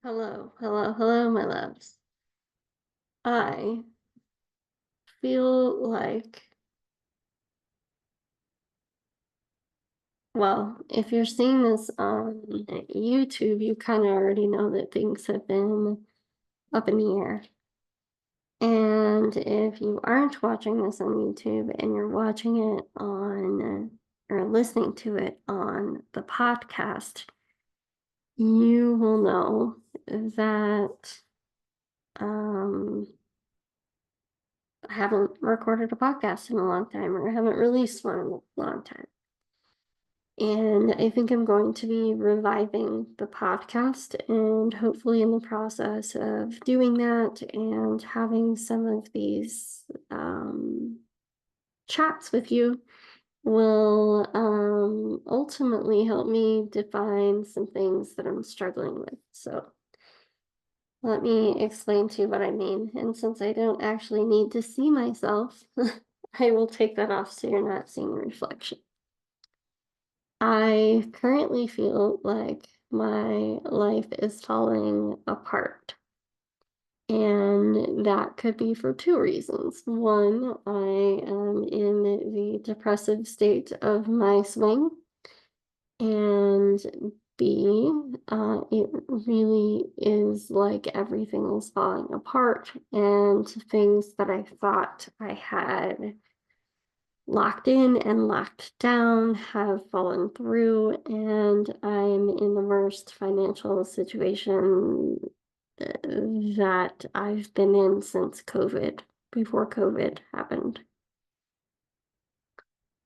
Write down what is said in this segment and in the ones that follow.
Hello, hello, hello, my loves. I feel like, well, if you're seeing this on YouTube, you kind of already know that things have been up in the air. And if you aren't watching this on YouTube and you're watching it on or listening to it on the podcast, you will know that um, I haven't recorded a podcast in a long time, or I haven't released one in a long time. And I think I'm going to be reviving the podcast, and hopefully, in the process of doing that and having some of these chats with you, will ultimately help me define some things that I'm struggling with. So, let me explain to you what I mean. And since I don't actually need to see myself, I will take that off so you're not seeing the reflection. I currently feel like my life is falling apart. And that could be for two reasons. One, I am in the depressive state of my swing. And B, it really is like everything is falling apart, and things that I thought I had locked in and locked down have fallen through, and I'm in the worst financial situation that I've been in since COVID, before COVID happened.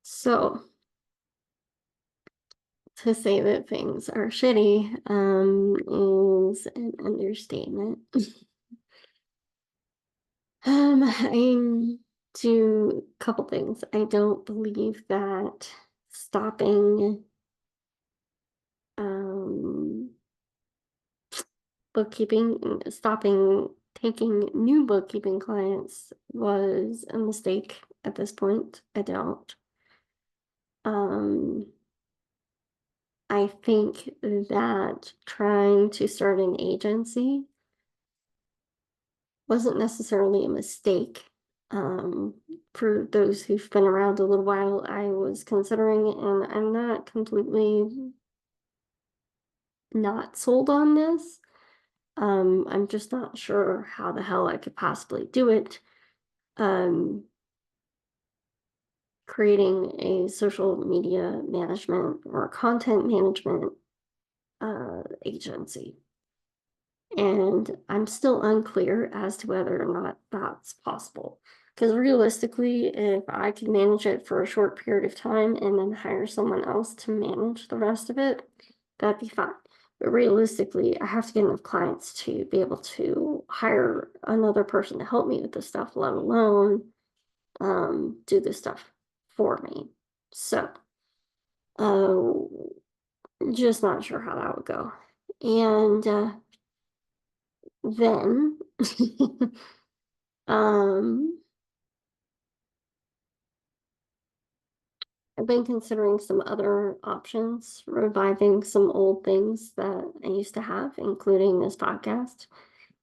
So, to say that things are shitty is an understatement. I do a couple things. I don't believe that stopping um stopping taking new bookkeeping clients was a mistake at this point. I don't. Um I think that trying to start an agency wasn't necessarily a mistake. Um, for those who've been around a little while, I was considering, and I'm not completely not sold on this. I'm just not sure how the hell I could possibly do it. Um, creating a social media management or content management agency. And I'm still unclear as to whether or not that's possible. Because realistically, if I could manage it for a short period of time and then hire someone else to manage the rest of it, that'd be fine. But realistically, I have to get enough clients to be able to hire another person to help me with this stuff, let alone do this stuff for me. So, uh, just not sure how that would go. And then um I've been considering some other options, reviving some old things that I used to have, including this podcast.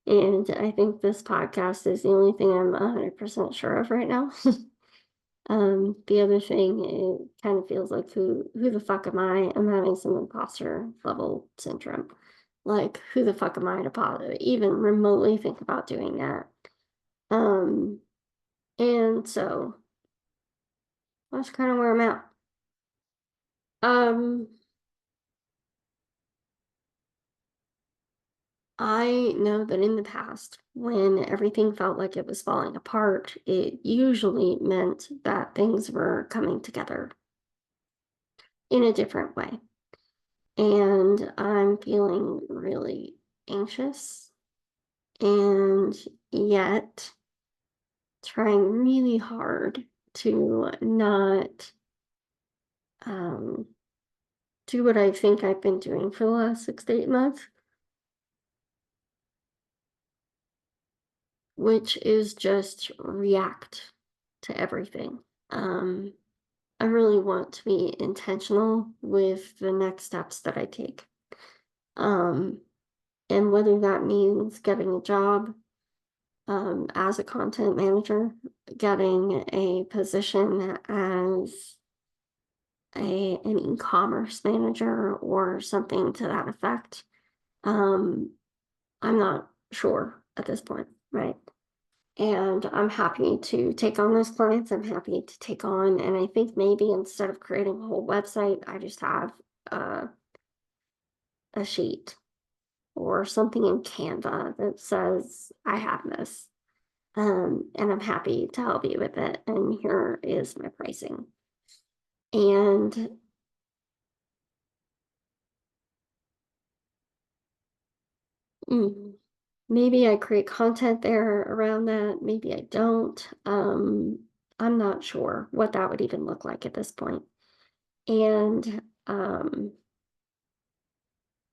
And I think this podcast is the only thing I'm 100% sure of right now. The other thing, it kind of feels like who the fuck am I? I'm having some imposter level syndrome. Like, who the fuck am I to even remotely think about doing that? Um, and so that's kind of where I'm at. Um, I know that in the past, when everything felt like it was falling apart, it usually meant that things were coming together in a different way. And I'm feeling really anxious and yet trying really hard to not um, do what I think I've been doing for the last 6 to 8 months, which is just react to everything. Um, I really want to be intentional with the next steps that I take. Um, And whether that means getting a job as a content manager, getting a position as an e-commerce manager or something to that effect. I'm not sure at this point, right? And I'm happy to take on those clients. I'm happy to take on, and I think maybe instead of creating a whole website, I just have uh, a sheet or something in Canva that says I have this. And I'm happy to help you with it. And here is my pricing. And maybe I create content there around that. Maybe I don't. I'm not sure what that would even look like at this point. And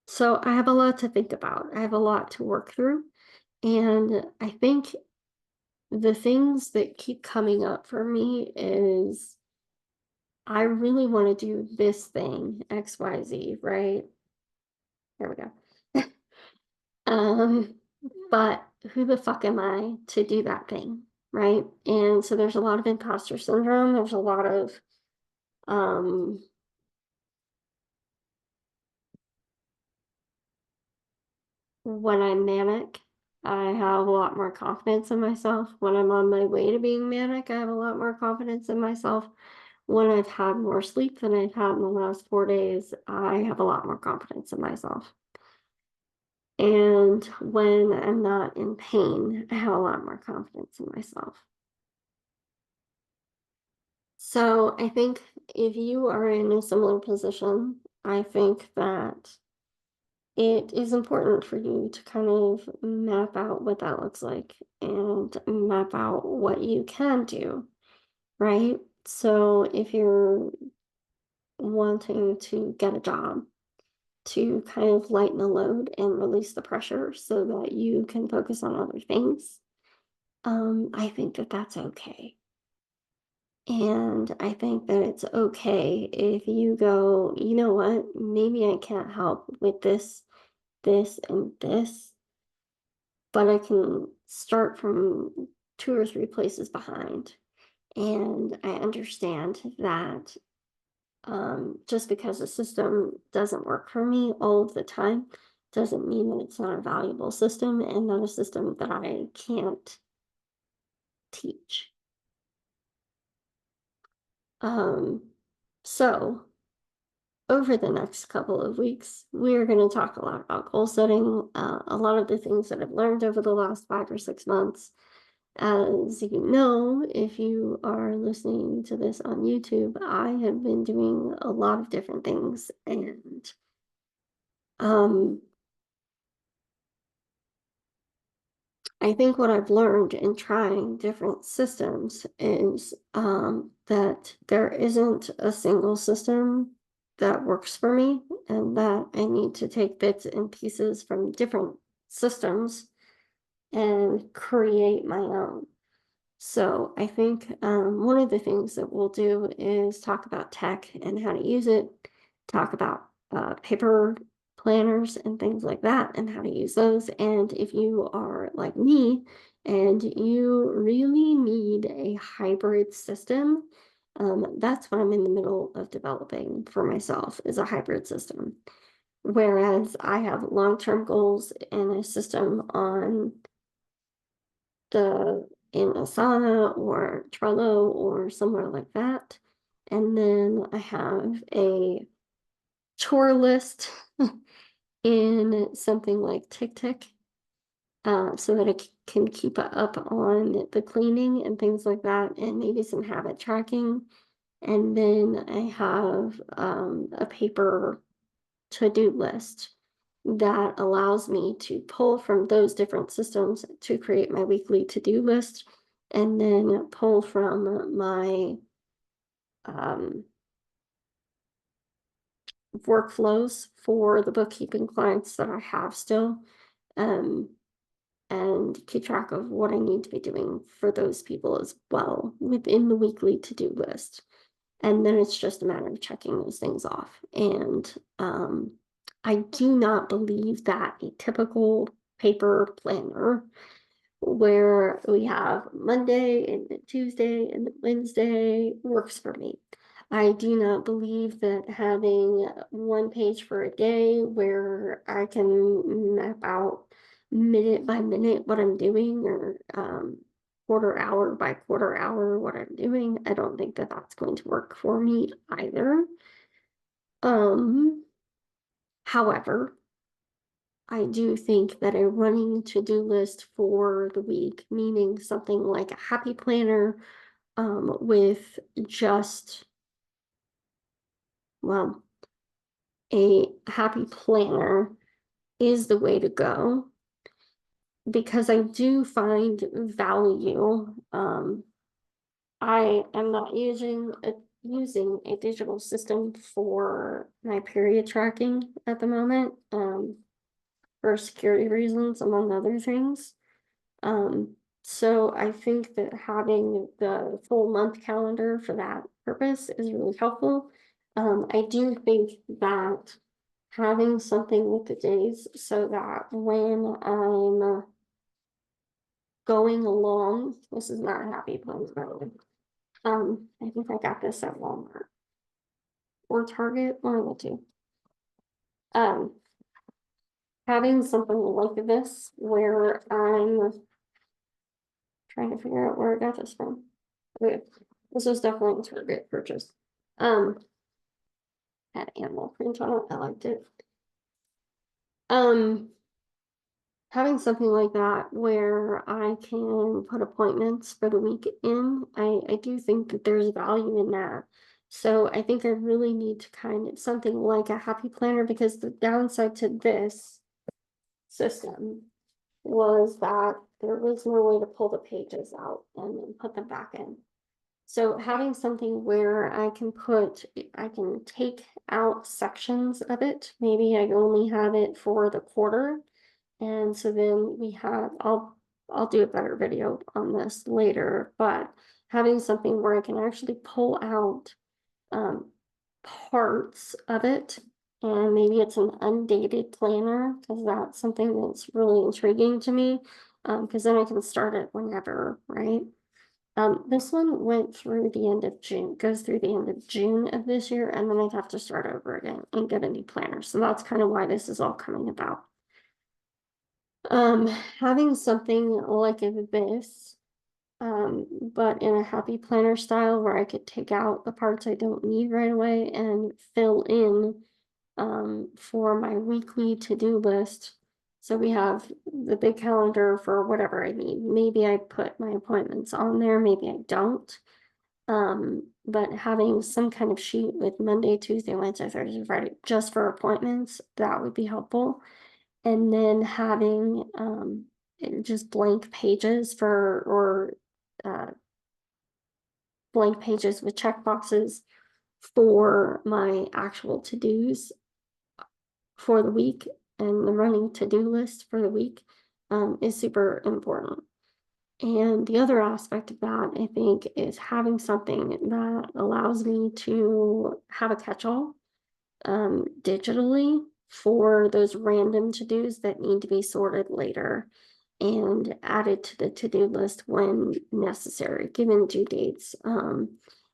so I have a lot to think about. I have a lot to work through. And I think the things that keep coming up for me is I really want to do this thing, XYZ, right? There we go. Um, but who the fuck am I to do that thing, right? And so there's a lot of imposter syndrome. There's a lot of um when I'm manic, I have a lot more confidence in myself. When I'm on my way to being manic, I have a lot more confidence in myself. When I've had more sleep than I've had in the last 4 days, I have a lot more confidence in myself. And when I'm not in pain, I have a lot more confidence in myself. So I think if you are in a similar position, I think that it is important for you to kind of map out what that looks like and map out what you can do, right? So if you're wanting to get a job, to kind of lighten the load and release the pressure so that you can focus on other things, I think that that's okay. And I think that it's okay if you go, you know what, maybe I can't help with this, this, and this, but I can start from 2 or 3 places behind. And I understand that just because a system doesn't work for me all of the time doesn't mean that it's not a valuable system and not a system that I can't teach. Um, so over the next couple of weeks, we're going to talk a lot about goal setting, a lot of the things that I've learned over the last 5 or 6 months. As you know, if you are listening to this on YouTube, I have been doing a lot of different things. And um, I think what I've learned in trying different systems is that there isn't a single system that works for me, and that I need to take bits and pieces from different systems and create my own. So I think one of the things that we'll do is talk about tech and how to use it, talk about paper planners and things like that and how to use those. And if you are like me and you really need a hybrid system, that's what I'm in the middle of developing for myself is a hybrid system. Whereas I have long-term goals and a system on the in Asana or Trello or somewhere like that. And then I have a chore list in something like TickTick, so that I can keep up on the cleaning and things like that, and maybe some habit tracking. And then I have a paper to-do list that allows me to pull from those different systems to create my weekly to-do list and then pull from my um, workflows for the bookkeeping clients that I have still, um, and keep track of what I need to be doing for those people as well within the weekly to-do list. And then it's just a matter of checking those things off. And I do not believe that a typical paper planner where we have Monday and then Tuesday and then Wednesday works for me. I do not believe that having one page for a day where I can map out minute by minute what I'm doing, or quarter hour by quarter hour what I'm doing, I don't think that that's going to work for me either. However, I do think that a running to-do list for the week, meaning something like a happy planner, with just, well, a happy planner is the way to go, because I do find value. I am not using a digital system for my period tracking at the moment, for security reasons, among other things. So I think that having the full month calendar for that purpose is really helpful. I do think that having something with the days, so that when I'm going along, this is not a happy place, by the way. I think I got this at Walmart or Target, one of the two. Um, Having something like this where I'm trying to figure out where I got this from. Okay, this was definitely a Target purchase. Had animal print on it. I liked it. Um, Having something like that where I can put appointments for the week in, I do think that there's value in that. So I think I really need to kind of something like a happy planner, because the downside to this system was that there was no way to pull the pages out and then put them back in. So having something where I can take out sections of it. Maybe I only have it for the quarter. And so then I'll do a better video on this later, but having something where I can actually pull out parts of it, and maybe it's an undated planner, because that's something that's really intriguing to me. Because then I can start it whenever, right? This one went through the end of June, goes through the end of June of this year, and then I'd have to start over again and get a new planner. So that's kind of why this is all coming about. Having something like this, but in a happy planner style where I could take out the parts I don't need right away and fill in, for my weekly to-do list. So we have the big calendar for whatever I need. Maybe I put my appointments on there, maybe I don't. But having some kind of sheet with Monday, Tuesday, Wednesday, Thursday, Friday, just for appointments, that would be helpful. And then having, just blank pages blank pages with check boxes for my actual to-dos for the week, and the running to-do list for the week, is super important. And the other aspect of that, I think, is having something that allows me to have a catch-all, digitally, for those random to-dos that need to be sorted later and added to the to-do list when necessary, given due dates.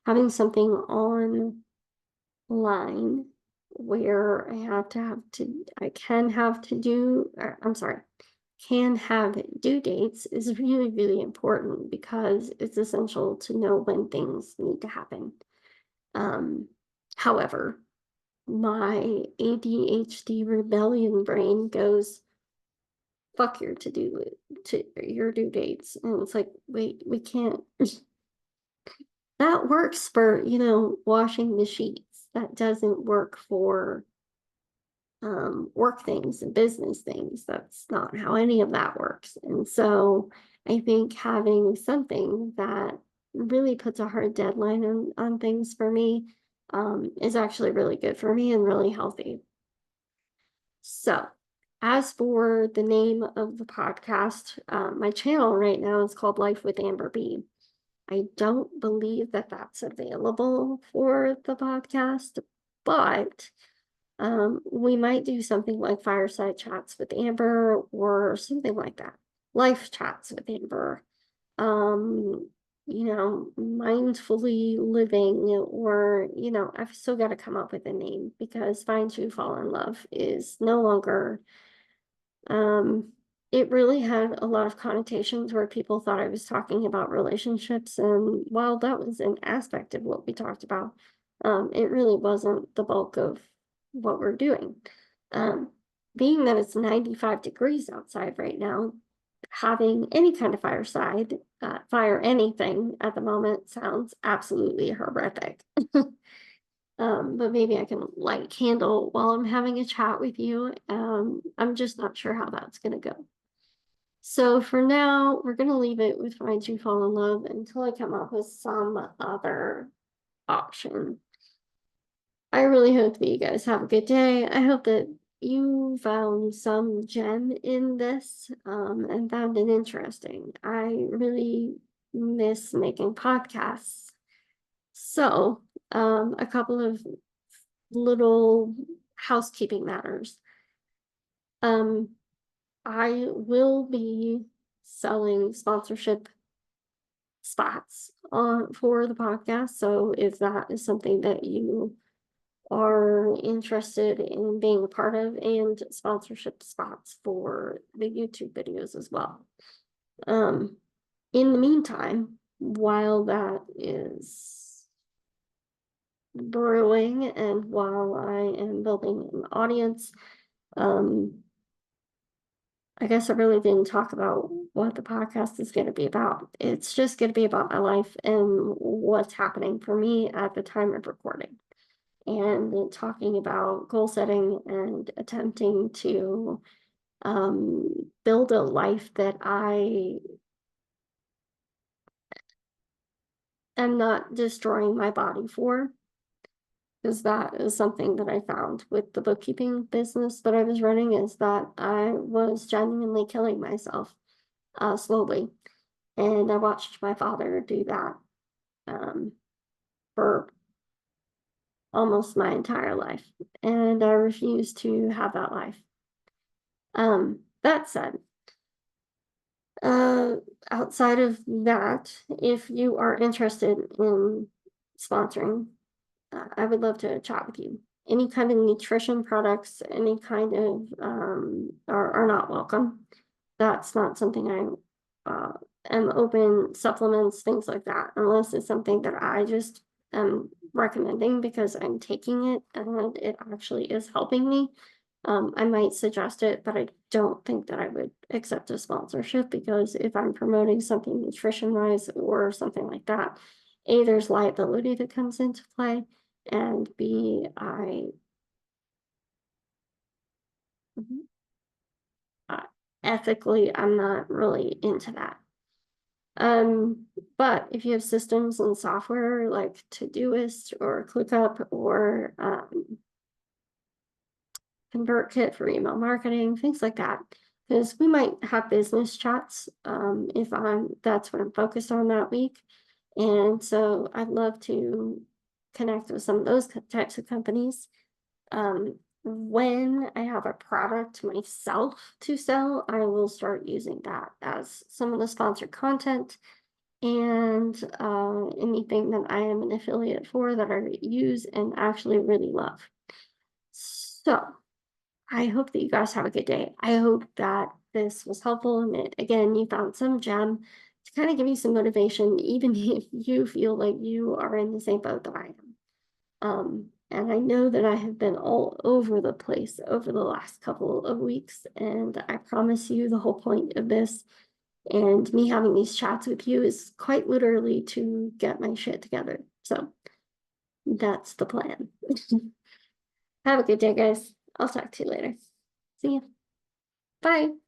Having something online where I can have due dates is really, really important, because it's essential to know when things need to happen. However, my ADHD rebellion brain goes, fuck your your due dates. And it's like, wait, we can't. That works for, washing the sheets. That doesn't work for work things and business things. That's not how any of that works. And so I think having something that really puts a hard deadline on things for me, is actually really good for me and really healthy. So as for the name of the podcast, my channel right now is called Life with Amber B. I don't believe that that's available for the podcast, but We might do something like fireside chats with Amber or something like that. Life chats with Amber. Um, mindfully living, or, I've still got to come up with a name because Find You Fall in Love is no longer, um, it really had a lot of connotations where people thought I was talking about relationships. And while that was an aspect of what we talked about, it really wasn't the bulk of what we're doing. Um, Being that it's 95 degrees outside right now, having any kind of fireside, fire anything at the moment sounds absolutely horrific. But maybe I can light a candle while I'm having a chat with you. I'm just not sure how that's going to go. So for now, we're going to leave it with Find You Fall in Love until I come up with some other option. I really hope that you guys have a good day. I hope that you found some gem in this, and found it interesting. I really miss making podcasts. So, a couple of little housekeeping matters. Um, I will be selling sponsorship spots for the podcast. So if that is something that you are interested in being a part of, and sponsorship spots for the YouTube videos as well. In the meantime, while that is brewing and while I am building an audience, um, I guess I really didn't talk about what the podcast is going to be about. It's just going to be about my life and what's happening for me at the time of recording, and talking about goal setting and attempting to build a life that I am not destroying my body for. Because that is something that I found with the bookkeeping business that I was running, is that I was genuinely killing myself slowly. And I watched my father do that for almost my entire life. And I refuse to have that life. That said, uh, outside of that, if you are interested in sponsoring, I would love to chat with you. Any kind of nutrition products, any kind of, are not welcome. That's not something am open, supplements, things like that, unless it's something that I just am recommending because I'm taking it and it actually is helping me. I might suggest it, but I don't think that I would accept a sponsorship, because if I'm promoting something nutrition wise or something like that, A, there's liability that comes into play, and B, uh, ethically, I'm not really into that. But if you have systems and software like Todoist or ClickUp or ConvertKit for email marketing, things like that, because we might have business chats if that's what I'm focused on that week. And so I'd love to connect with some of those types of companies. When I have a product myself to sell, I will start using that as some of the sponsored content, and anything that I am an affiliate for that I use and actually really love. So I hope that you guys have a good day. I hope that this was helpful, and that, again, you found some gem to kind of give you some motivation, even if you feel like you are in the same boat that I am. And I know that I have been all over the place over the last couple of weeks, and I promise you the whole point of this and me having these chats with you is quite literally to get my shit together. So that's the plan. Have a good day, guys. I'll talk to you later. See ya. Bye.